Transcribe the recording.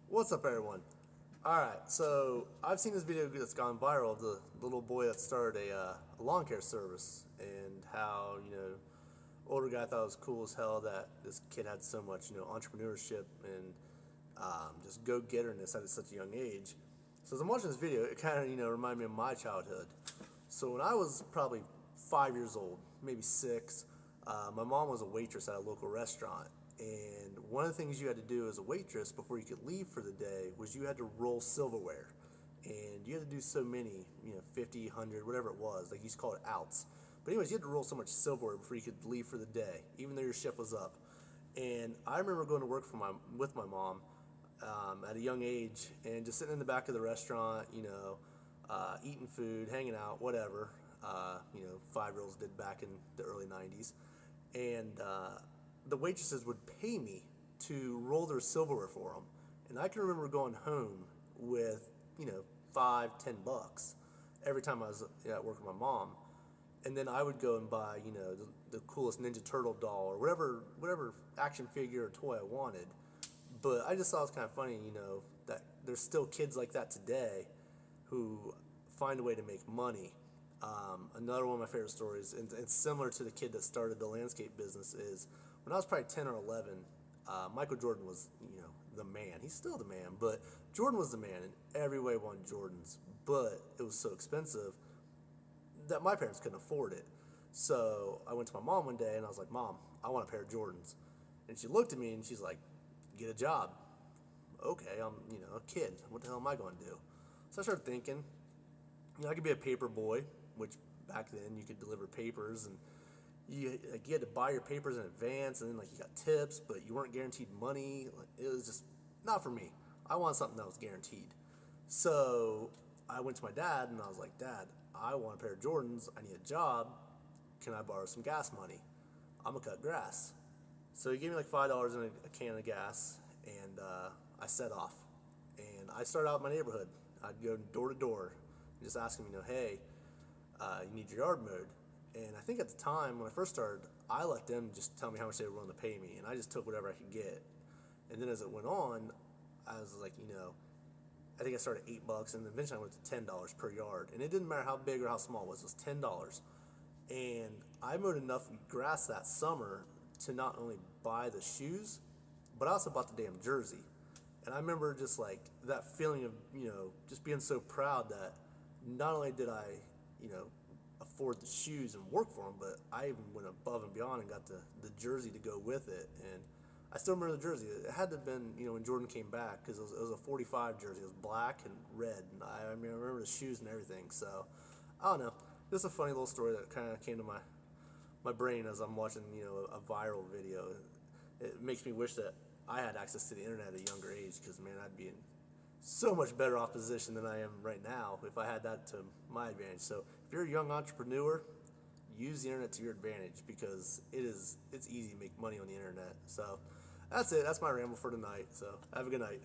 What's up, everyone? Alright, so I've seen this video that's gone viral of the little boy that started a lawn care service, and how, older guy thought it was cool as hell that this kid had so much, entrepreneurship and just go-getterness at such a young age. So as I'm watching this video, it kind of, reminded me of my childhood. So when I was probably 5 years old, maybe six, my mom was a waitress at a local restaurant. And one of the things you had to do as a waitress before you could leave for the day was you had to roll silverware. And you had to do so many, 50, 100, whatever it was. Like, you used to call it outs. But anyways, you had to roll so much silverware before you could leave for the day, even though your shift was up. And I remember going to work with my mom at a young age, and just sitting in the back of the restaurant, eating food, hanging out, whatever. 5-year-olds did back in the early 90s. And the waitresses would pay me to roll their silverware for them. And I can remember going home with, $5, $10 every time I was at work with my mom. And then I would go and buy, the coolest Ninja Turtle doll or whatever action figure or toy I wanted. But I just thought it was kind of funny, that there's still kids like that today who find a way to make money. Another one of my favorite stories, and it's similar to the kid that started the landscape business, is when I was probably 10 or 11, Michael Jordan was, the man. He's still the man, but Jordan was the man, and every way wanted Jordans. But it was so expensive that my parents couldn't afford it. So I went to my mom one day and I was like, "Mom, I want a pair of Jordans." And she looked at me and she's like, "Get a job." Okay, I'm, a kid. What the hell am I going to do? So I started thinking, I could be a paper boy, which back then you could deliver papers, and you had to buy your papers in advance, and then you got tips, but you weren't guaranteed money. It was just not for me. I wanted something that was guaranteed. So I went to my dad and I was like, "Dad, I want a pair of Jordans. I need a job. Can I borrow some gas money? I'm gonna cut grass." So he gave me like $5 in a can of gas, and I set off. And I started out in my neighborhood. I'd go door to door, just asking them, "Hey, you need your yard mowed?" And I think at the time when I first started, I let them just tell me how much they were willing to pay me, and I just took whatever I could get. And then as it went on, I was like, I think I started at $8, and then eventually I went to $10 per yard. And it didn't matter how big or how small it was $10. And I mowed enough grass that summer to not only buy the shoes, but I also bought the damn jersey. And I remember just that feeling of, just being so proud that not only did I, afford the shoes and work for them, but I even went above and beyond and got the jersey to go with it. And I still remember the jersey. It had to have been, when Jordan came back, because it was a 45 jersey. It was black and red. And I remember the shoes and everything. So, I don't know. Just a funny little story that kind of came to my brain as I'm watching, a viral video. It makes me wish that I had access to the internet at a younger age, because, man, I'd be in so much better off position than I am right now if I had that to my advantage. So if you're a young entrepreneur, use the internet to your advantage, because it's easy to make money on the internet. So that's it. That's my ramble for tonight. So have a good night.